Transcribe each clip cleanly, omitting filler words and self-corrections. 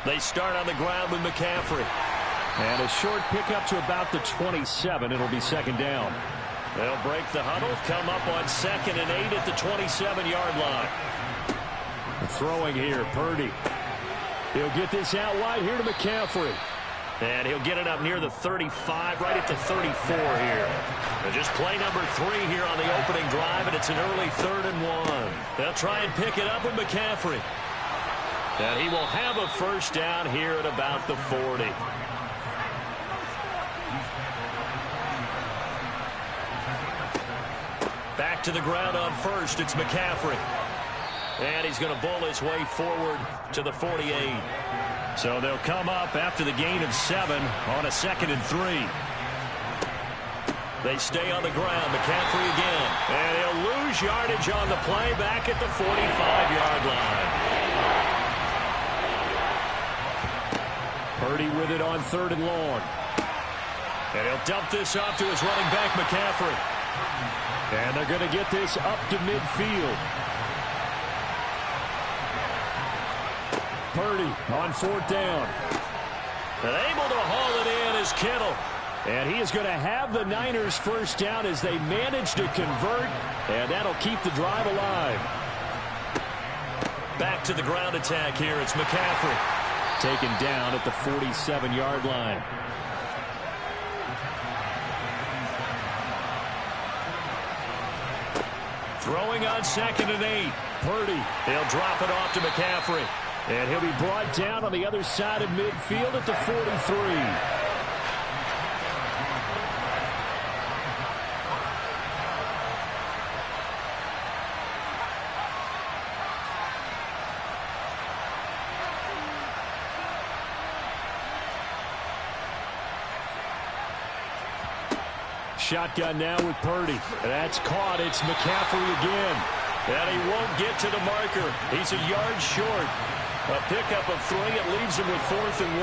They start on the ground with McCaffrey. And a short pickup to about the 27. It'll be second down. They'll break the huddle, come up on 2nd and 8 at the 27-yard line. Throwing here, Purdy. He'll get this out wide here to McCaffrey. And he'll get it up near the 35, right at the 34 here. And just play number 3 here on the opening drive, and it's an early 3rd and 1. They'll try and pick it up with McCaffrey. And he will have a first down here at about the 40. Back to the ground on first. It's McCaffrey. And he's going to bull his way forward to the 48. So they'll come up after the gain of 7 on a 2nd and 3. They stay on the ground. McCaffrey again. And he'll lose yardage on the play back at the 45-yard line. Purdy with it on 3rd and long. And he'll dump this off to his running back, McCaffrey. And they're going to get this up to midfield. Purdy on 4th down. And able to haul it in is Kittle. And he is going to have the Niners first down as they manage to convert. And that'll keep the drive alive. Back to the ground attack here. It's McCaffrey. Taken down at the 47-yard line. Throwing on 2nd and 8. Purdy. He'll drop it off to McCaffrey. And he'll be brought down on the other side of midfield at the 43. Shotgun now with Purdy. That's caught. It's McCaffrey again. And he won't get to the marker. He's a yard short. A pickup of 3. It leaves him with 4th and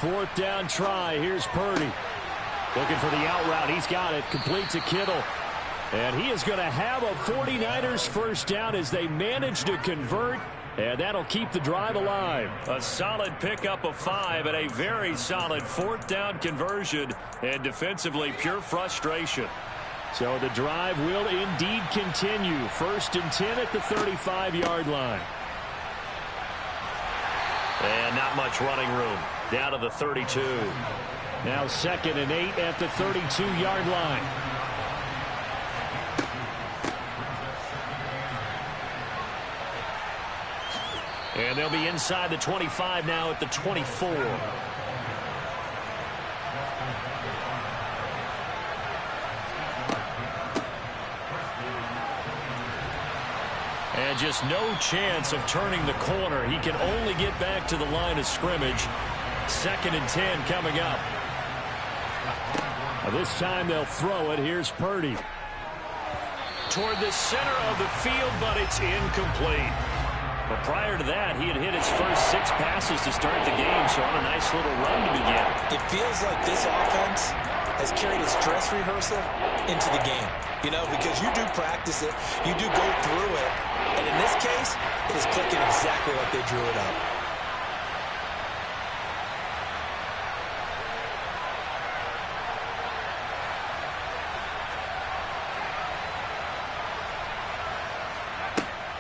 1. 4th down try. Here's Purdy. Looking for the out route. He's got it. Complete to Kittle. And he is going to have a 49ers first down as they manage to convert. And that'll keep the drive alive. A solid pickup of 5 and a very solid 4th down conversion. And defensively, pure frustration. So the drive will indeed continue. 1st and 10 at the 35-yard line. And not much running room. Down to the 32. Now 2nd and 8 at the 32-yard line. And they'll be inside the 25 now at the 24. And just no chance of turning the corner. He can only get back to the line of scrimmage. 2nd and 10 coming up. This time they'll throw it. Here's Purdy. Toward the center of the field, but it's incomplete. But prior to that, he had hit his first 6 passes to start the game, so on a nice little run to begin. It feels like this offense has carried its dress rehearsal into the game. You know, because you do practice it, you do go through it, and in this case, it is clicking exactly like they drew it up.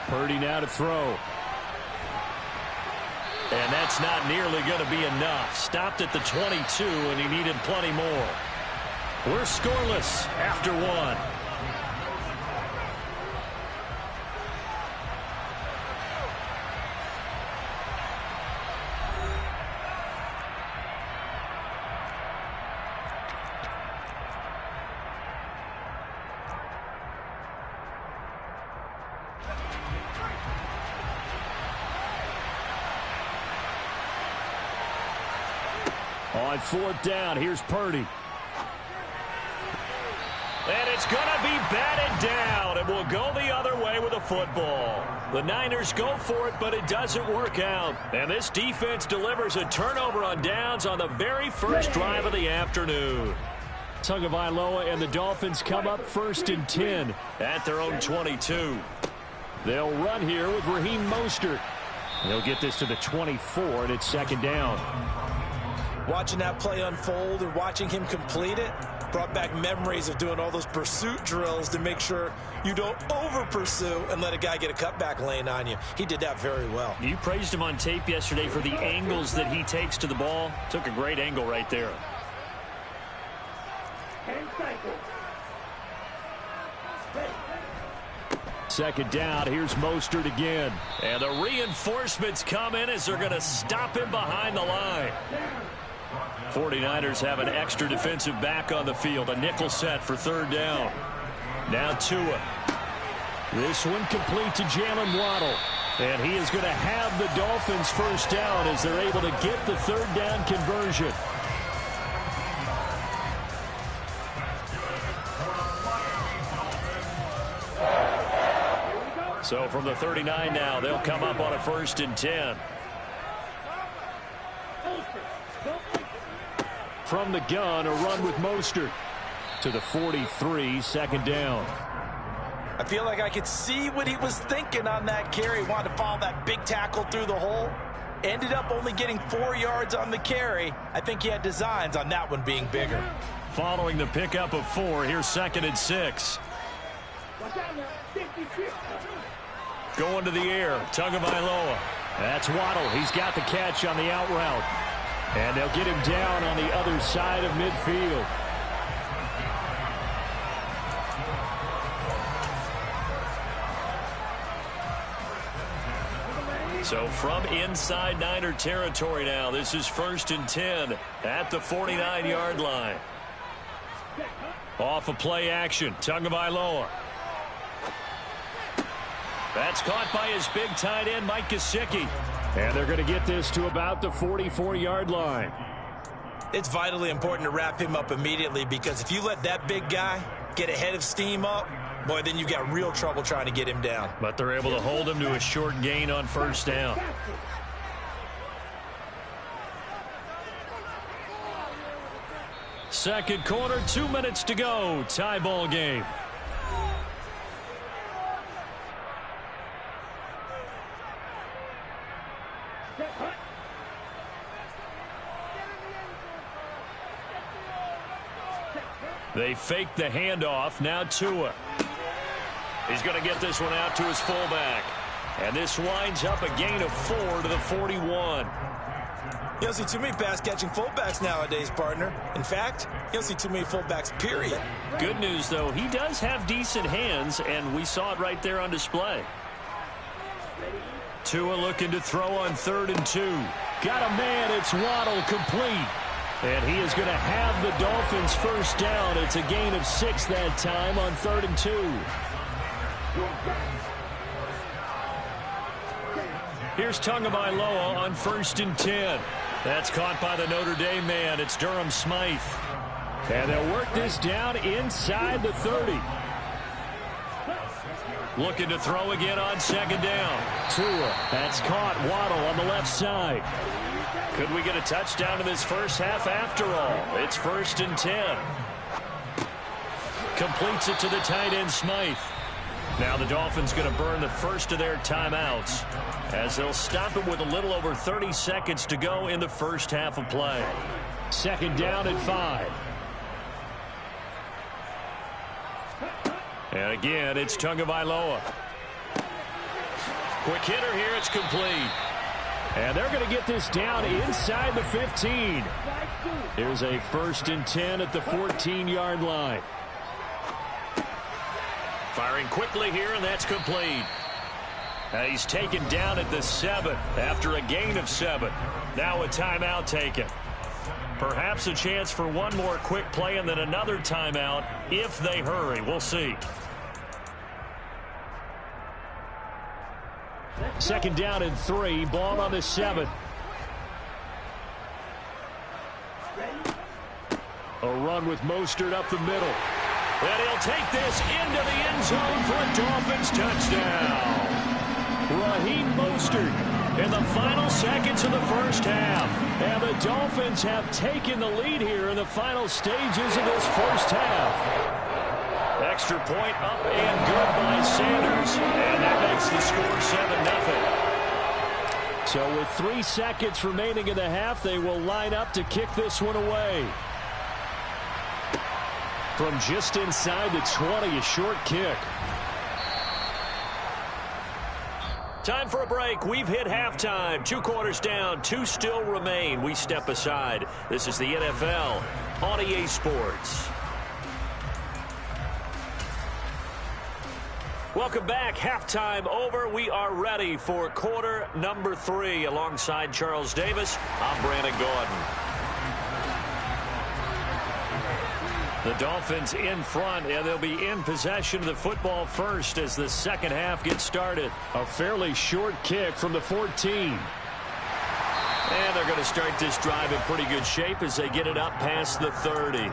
Purdy now to throw. And that's not nearly going to be enough. Stopped at the 22, and he needed plenty more. We're scoreless after 1. On 4th down, here's Purdy. And it's going to be batted down, and will go the other way with a football. The Niners go for it, but it doesn't work out. And this defense delivers a turnover on downs on the very first drive of the afternoon. Tagovailoa and the Dolphins come up 1st and 10 at their own 22. They'll run here with Raheem Mostert. They'll get this to the 24, and it's 2nd down. Watching that play unfold and watching him complete it brought back memories of doing all those pursuit drills to make sure you don't over-pursue and let a guy get a cutback lane on you. He did that very well. You praised him on tape yesterday for the angles that he takes to the ball. Took a great angle right there. Second down, here's Mostert again. And the reinforcements come in as they're going to stop him behind the line. 49ers have an extra defensive back on the field. A nickel set for 3rd down. Now Tua. This one complete to Jalen Waddle. And he is going to have the Dolphins 1st down as they're able to get the 3rd down conversion. So from the 39 now, they'll come up on a 1st and 10. From the gun, a run with Mostert to the 43, 2nd down. I feel like I could see what he was thinking on that carry. Wanted to follow that big tackle through the hole. Ended up only getting 4 yards on the carry. I think he had designs on that one being bigger. Following the pickup of 4, here's 2nd and 6. Going to the air, Tagovailoa. That's Waddle. He's got the catch on the out route. And they'll get him down on the other side of midfield. So from inside Niner territory now, this is 1st and 10 at the 49-yard line. Off of play action, Tagovailoa. That's caught by his big tight end, Mike Gesicki. And they're going to get this to about the 44-yard line. It's vitally important to wrap him up immediately, because if you let that big guy get ahead of steam up, boy, then you got real trouble trying to get him down. But they're able to hold him to a short gain on 1st down. Second quarter, 2 minutes to go. Tie ball game. They fake the handoff. Now Tua. He's going to get this one out to his fullback. And this winds up a gain of 4 to the 41. You don't see too many pass-catching fullbacks nowadays, partner. In fact, you don't see too many fullbacks, period. Good news, though, he does have decent hands, and we saw it right there on display. Tua looking to throw on 3rd and 2. Got a man. It's Waddle, complete. And he is going to have the Dolphins 1st down. It's a gain of 6 that time on 3rd and 2. Here's Tagovailoa on 1st and 10. That's caught by the Notre Dame man. It's Durham Smythe. And they'll work this down inside the 30. Looking to throw again on 2nd down. Tua. That's caught. Waddle on the left side. Could we get a touchdown in this first half after all? It's 1st and 10. Completes it to the tight end, Smythe. Now the Dolphins going to burn the first of their timeouts as they'll stop it with a little over 30 seconds to go in the first half of play. 2nd down at 5. And again, it's Tagovailoa. Quick hitter here. It's complete. And they're going to get this down inside the 15. Here's a 1st and 10 at the 14-yard line. Firing quickly here, and that's complete. And he's taken down at the 7 after a gain of 7. Now a timeout taken. Perhaps a chance for one more quick play and then another timeout if they hurry. We'll see. 2nd down and 3. Ball on the 7. A run with Mostert up the middle. And he'll take this into the end zone for a Dolphins touchdown. Raheem Mostert in the final seconds of the first half. And the Dolphins have taken the lead here in the final stages of this first half. Extra point up and good by Sanders. And that makes the score 7-0. So with 3 seconds remaining in the half, they will line up to kick this one away. From just inside the 20, a short kick. Time for a break. We've hit halftime. 2 quarters down. 2 still remain. We step aside. This is the NFL on EA Sports. Welcome back. Halftime over. We are ready for quarter number 3. Alongside Charles Davis, I'm Brandon Gordon. The Dolphins in front, and they'll be in possession of the football first as the second half gets started. A fairly short kick from the 14. And they're going to start this drive in pretty good shape as they get it up past the 30.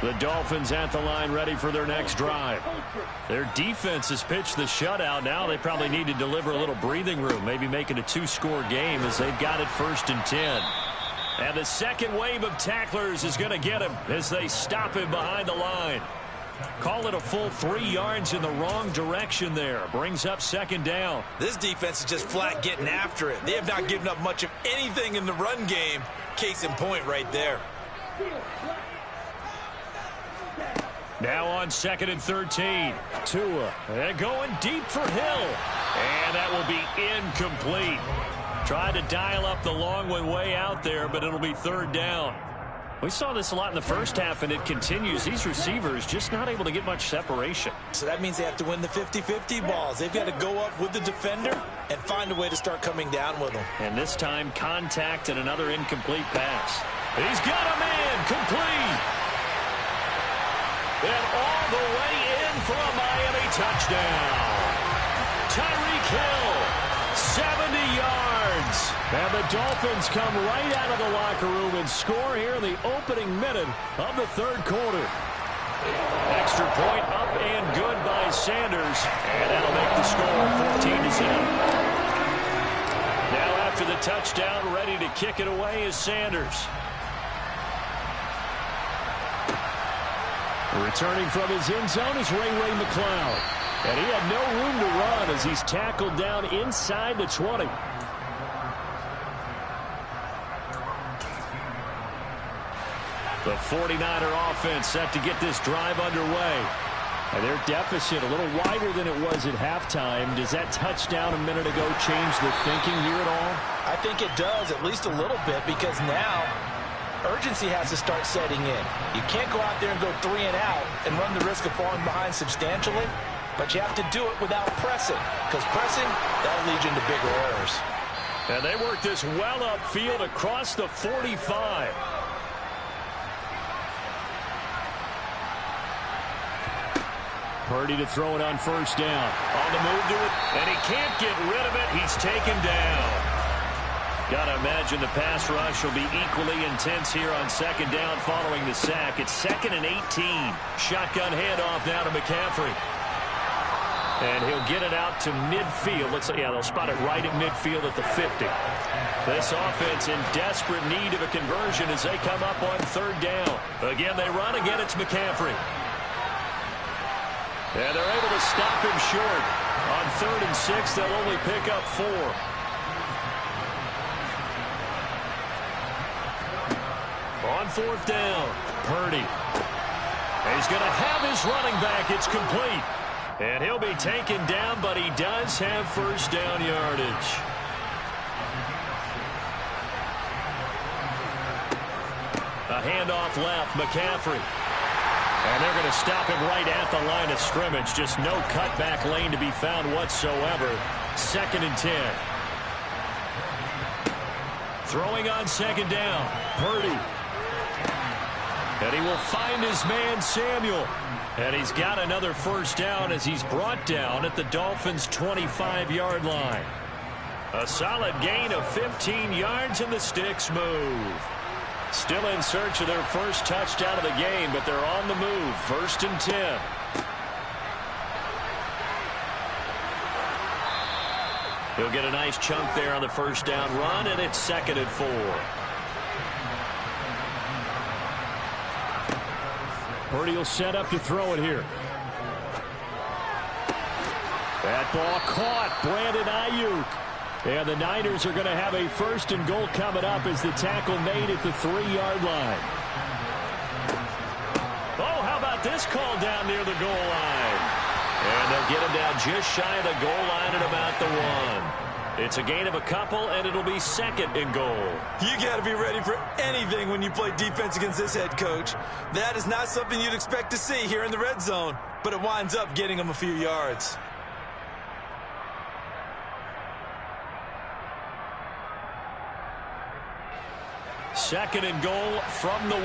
The Dolphins at the line ready for their next drive. Their defense has pitched the shutout. Now they probably need to deliver a little breathing room, maybe make it a 2-score game as they've got it 1st and 10. And the second wave of tacklers is going to get him as they stop him behind the line. Call it a full 3 yards in the wrong direction there. Brings up 2nd down. This defense is just flat getting after it. They have not given up much of anything in the run game. Case in point right there. Now on 2nd and 13. Tua, and going deep for Hill. And that will be incomplete. Tried to dial up the long one way out there, but it'll be 3rd down. We saw this a lot in the first half, and it continues. These receivers just not able to get much separation. So that means they have to win the 50-50 balls. They've got to go up with the defender and find a way to start coming down with them. And this time, contact and another incomplete pass. He's got a man complete. And all the way in for a Miami touchdown. Tyreek Hill, 70 yards. And the Dolphins come right out of the locker room and score here in the opening minute of the 3rd quarter. Extra point up and good by Sanders. And that'll make the score 14-0. Now after the touchdown, ready to kick it away is Sanders. Returning from his end zone is Ray McCloud. And he had no room to run as he's tackled down inside the 20. The 49er offense set to get this drive underway. And their deficit a little wider than it was at halftime. Does that touchdown a minute ago change the thinking here at all? I think it does, at least a little bit, because now urgency has to start setting in. You can't go out there and go 3 and out and run the risk of falling behind substantially, but you have to do it without pressing, because pressing, that'll lead you into bigger errors. And they work this well upfield across the 45. Purdy to throw it on 1st down. On the move to it, and he can't get rid of it. He's taken down. Got to imagine the pass rush will be equally intense here on 2nd down following the sack. It's 2nd and 18. Shotgun handoff now to McCaffrey. And he'll get it out to midfield. They'll spot it right at midfield at the 50. This offense in desperate need of a conversion as they come up on 3rd down. Again, they run. Again, it's McCaffrey. And they're able to stop him short. On 3rd and 6, they'll only pick up 4. On 4th down, Purdy. He's going to have his running back. It's complete. And he'll be taken down, but he does have 1st down yardage. A handoff left, McCaffrey. And they're going to stop him right at the line of scrimmage. Just no cutback lane to be found whatsoever. 2nd and 10. Throwing on 2nd down, Purdy. And he will find his man, Samuel. And he's got another 1st down as he's brought down at the Dolphins' 25-yard line. A solid gain of 15 yards, and the sticks move. Still in search of their first touchdown of the game, but they're on the move. 1st and 10. He'll get a nice chunk there on the first down run, and it's 2nd and 4. Purdy will set up to throw it here. That ball caught. Brandon Ayuk. And the Niners are going to have a 1st and goal coming up as the tackle made at the 3-yard line. Oh, how about this call down near the goal line? And they'll get him down just shy of the goal line at about the 1. It's a gain of a couple, and it'll be 2nd and goal. You got to be ready for anything when you play defense against this head coach. That is not something you'd expect to see here in the red zone, but it winds up getting him a few yards. Second and goal from the 1.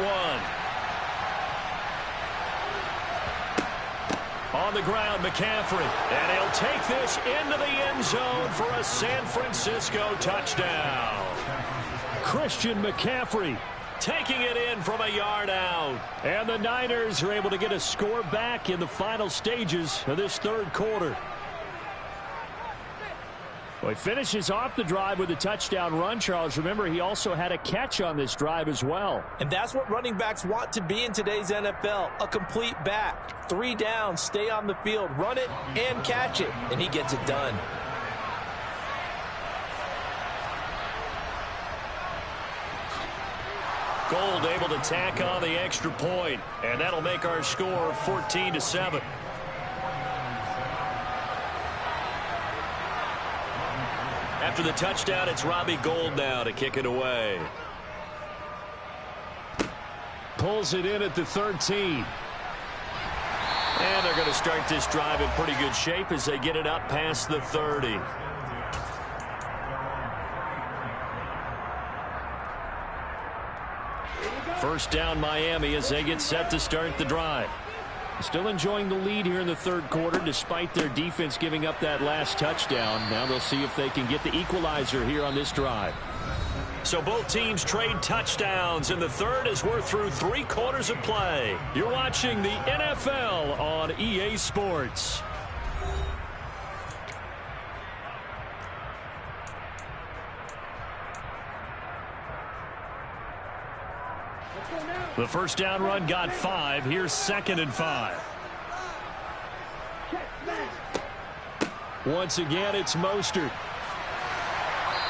On the ground, McCaffrey. And he'll take this into the end zone for a San Francisco touchdown. Christian McCaffrey taking it in from a yard out. And the Niners are able to get a score back in the final stages of this 3rd quarter. Well, he finishes off the drive with a touchdown run, Charles. Remember, he also had a catch on this drive as well. And that's what running backs want to be in today's NFL, a complete back. 3 down, stay on the field, run it, and catch it. And he gets it done. Gold able to tack on the extra point, and that'll make our score 14-7. After the touchdown, it's Robbie Gould now to kick it away. Pulls it in at the 13. And they're going to start this drive in pretty good shape as they get it up past the 30. First down Miami as they get set to start the drive. Still enjoying the lead here in the 3rd quarter despite their defense giving up that last touchdown. Now they'll see if they can get the equalizer here on this drive. So both teams trade touchdowns in the 3rd as we're through 3 quarters of play. You're watching the NFL on EA Sports. The first down run got 5. Here's 2nd and 5. Once again, it's Mostert.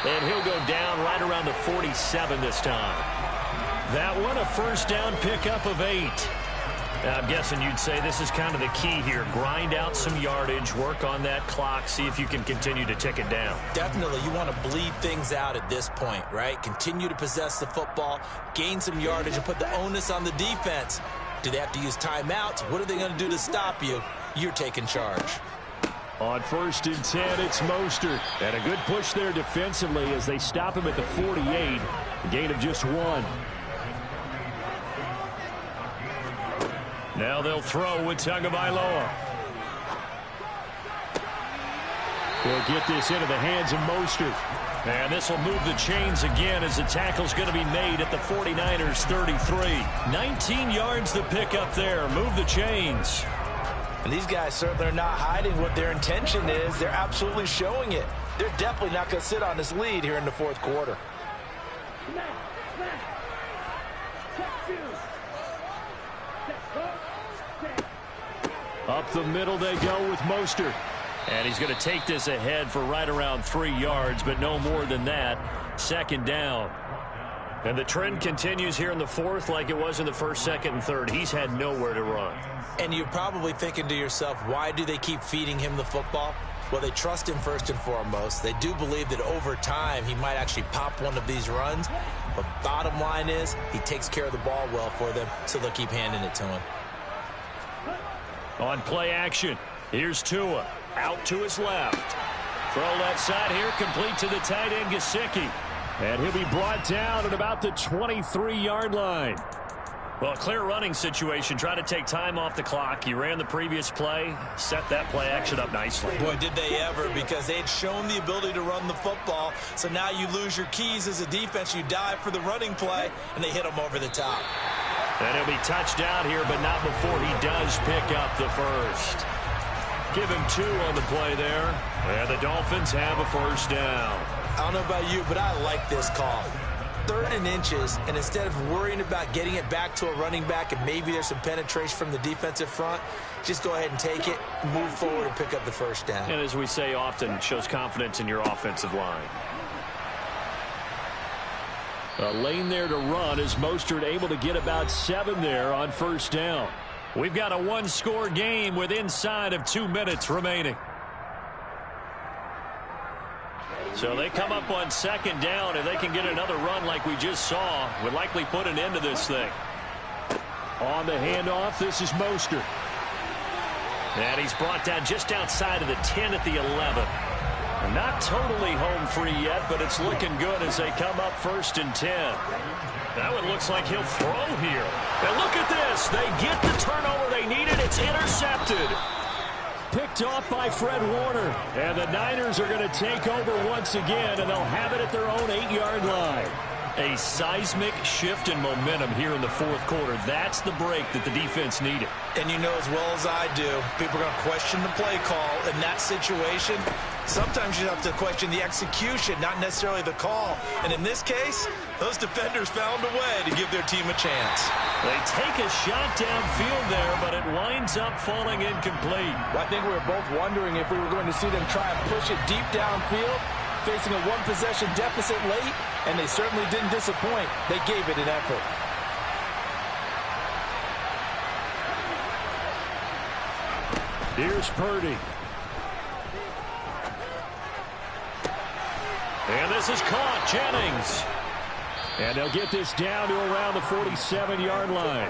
And he'll go down right around the 47 this time. That one, a first down pickup of 8. I'm guessing you'd say this is kind of the key here. Grind out some yardage, work on that clock, see if you can continue to tick it down. Definitely, you want to bleed things out at this point, right? Continue to possess the football, gain some yardage, and put the onus on the defense. Do they have to use timeouts? What are they going to do to stop you? You're taking charge. On 1st and 10, it's Mostert. And a good push there defensively as they stop him at the 48. A gain of just 1. Now they'll throw with Tagovailoa. He'll get this into the hands of Mostert. And this will move the chains again as the tackle's going to be made at the 49ers 33. 19 yards to pick up there. Move the chains. And these guys certainly are not hiding what their intention is. They're absolutely showing it. They're definitely not going to sit on this lead here in the 4th quarter. Up the middle they go with Mostert. And he's going to take this ahead for right around 3 yards, but no more than that. 2nd down. And the trend continues here in the 4th like it was in the 1st, 2nd, and 3rd. He's had nowhere to run. And you're probably thinking to yourself, why do they keep feeding him the football? Well, they trust him first and foremost. They do believe that over time he might actually pop one of these runs. But bottom line is he takes care of the ball well for them, so they'll keep handing it to him. On play action, here's Tua. Out to his left. Throw left side here, complete to the tight end, Gesicki. And he'll be brought down at about the 23-yard line. Well, clear running situation. Try to take time off the clock. You ran the previous play, set that play action up nicely. Boy, did they ever, because they had shown the ability to run the football. So now you lose your keys as a defense. You dive for the running play, and they hit them over the top. And he'll be touchdown here, but not before he does pick up the first. Give him 2 on the play there. And the Dolphins have a first down. I don't know about you, but I like this call. 3rd and inches, and instead of worrying about getting it back to a running back and maybe there's some penetration from the defensive front, just go ahead and take it, move forward, and pick up the first down. And as we say often, shows confidence in your offensive line. A lane there to run as Mostert able to get about 7 there on first down. We've got a 1-score game with inside of 2 minutes remaining. So they come up on 2nd down, and they can get another run like we just saw. Would likely put an end to this thing. On the handoff, this is Mostert. And he's brought down just outside of the 10 at the 11. Not totally home free yet, but it's looking good as they come up 1st and 10. That one looks like he'll throw here. And look at this. They get the turnover they needed. It's intercepted. Picked off by Fred Warner. And the Niners are going to take over once again, and they'll have it at their own 8-yard line. A seismic shift in momentum here in the 4th quarter. That's the break that the defense needed. And you know as well as I do, people are going to question the play call in that situation. Sometimes you have to question the execution, not necessarily the call. And in this case, those defenders found a way to give their team a chance. They take a shot downfield there, but it winds up falling incomplete. I think we were both wondering if we were going to see them try and push it deep downfield, facing a 1-possession deficit late, and they certainly didn't disappoint. They gave it an effort. Here's Purdy. And this is caught. Jennings. And they'll get this down to around the 47-yard line.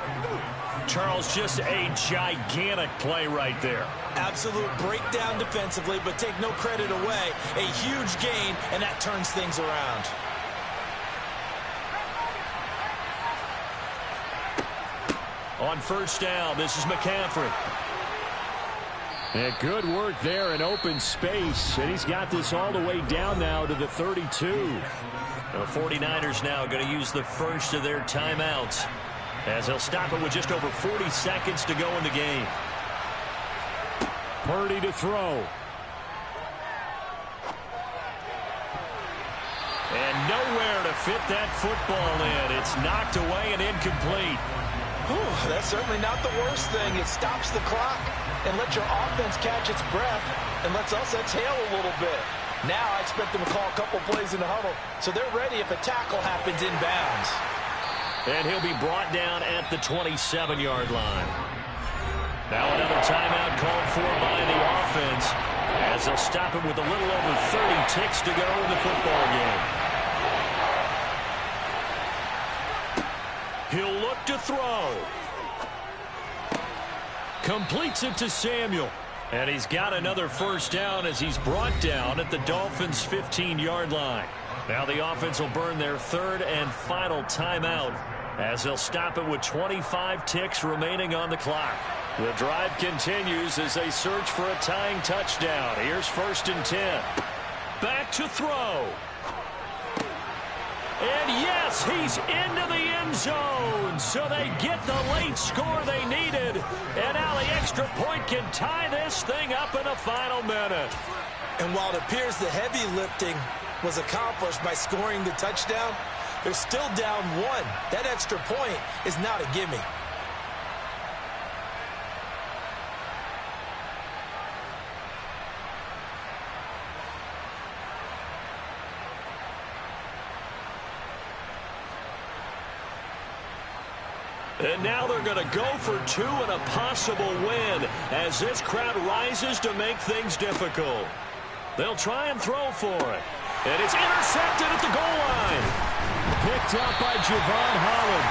Charles, just a gigantic play right there. Absolute breakdown defensively, but take no credit away. A huge gain, and that turns things around. On first down, this is McCaffrey. And good work there in open space. And he's got this all the way down now to the 32. The 49ers now going to use the first of their timeouts, as they'll stop it with just over 40 seconds to go in the game. Purdy to throw. And nowhere to fit that football in. It's knocked away and incomplete. Whew, that's certainly not the worst thing. It stops the clock and lets your offense catch its breath and lets us exhale a little bit. Now I expect them to call a couple plays in the huddle, so they're ready if a tackle happens inbounds. And he'll be brought down at the 27-yard line. Now another timeout called for by the offense, as they'll stop it with a little over 30 ticks to go in the football game. He'll look to throw. Completes it to Samuel. And he's got another first down as he's brought down at the Dolphins' 15-yard line. Now the offense will burn their 3rd and final timeout, as they'll stop it with 25 ticks remaining on the clock. The drive continues as they search for a tying touchdown. Here's 1st and 10. Back to throw. And yes, he's into the end zone. So they get the late score they needed. And now the extra point can tie this thing up in the final minute. And while it appears the heavy lifting was accomplished by scoring the touchdown, they're still down 1. That extra point is not a gimme. And now they're going to go for 2 and a possible win as this crowd rises to make things difficult. They'll try and throw for it. And it's intercepted at the goal line. Picked up by Javon Holland.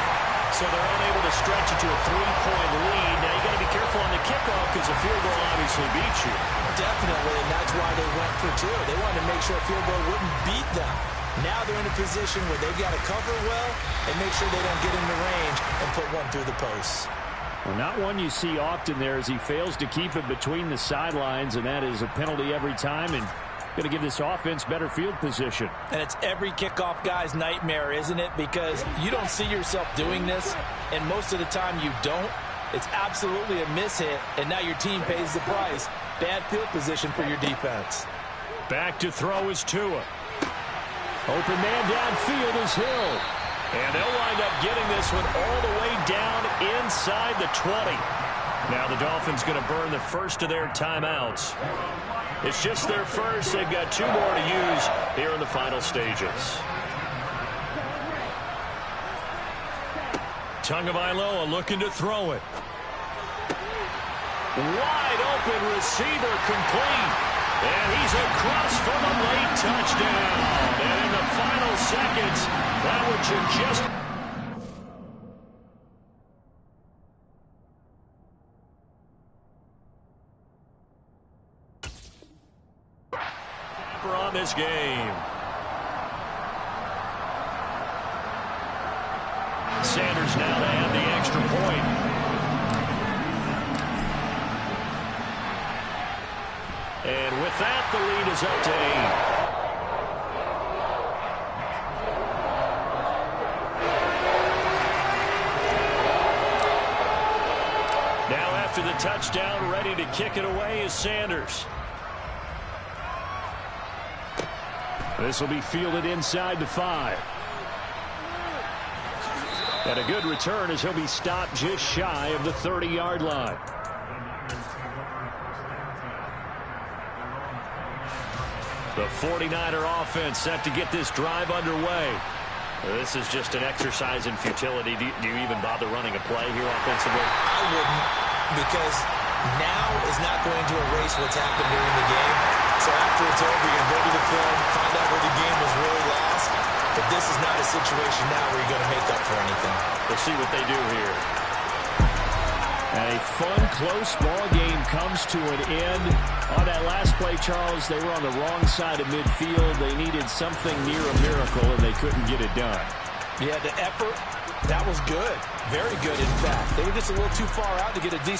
So they're unable to stretch it to a 3-point lead. Now you got to be careful on the kickoff because a field goal obviously beats you. Definitely, and that's why they went for 2. They wanted to make sure a field goal wouldn't beat them. Now they're in a position where they've got to cover well and make sure they don't get into range and put one through the posts. Well, not one you see often there as he fails to keep it between the sidelines, and that is a penalty every time, and going to give this offense better field position. And it's every kickoff guy's nightmare, isn't it? Because you don't see yourself doing this, and most of the time you don't. It's absolutely a mishit, and now your team pays the price. Bad field position for your defense. Back to throw is Tua. Open man downfield is Hill. And they'll wind up getting this one all the way down inside the 20. Now the Dolphins going to burn the first of their timeouts. It's just their first. They've got 2 more to use here in the final stages. Tagovailoa looking to throw it. Wide open receiver complete. And he's across for the late touchdown. And in the final seconds, that one should just... on this game. Sanders now to add the extra point. And with that, the lead is up to 8. Now after the touchdown, ready to kick it away is Sanders. This will be fielded inside the 5. And a good return as he'll be stopped just shy of the 30-yard line. The 49er offense set to get this drive underway. This is just an exercise in futility. Do you even bother running a play here offensively? I wouldn't, because now is not going to erase what's happened during the game. So after it's over, you're going to go to the film, find out where the game was really lost. But this is not a situation now where you're going to make up for anything. We'll see what they do here. A fun, close ball game comes to an end. On that last play, Charles, they were on the wrong side of midfield. They needed something near a miracle, and they couldn't get it done. Yeah, the effort, that was good. Very good, in fact. They were just a little too far out to get a decent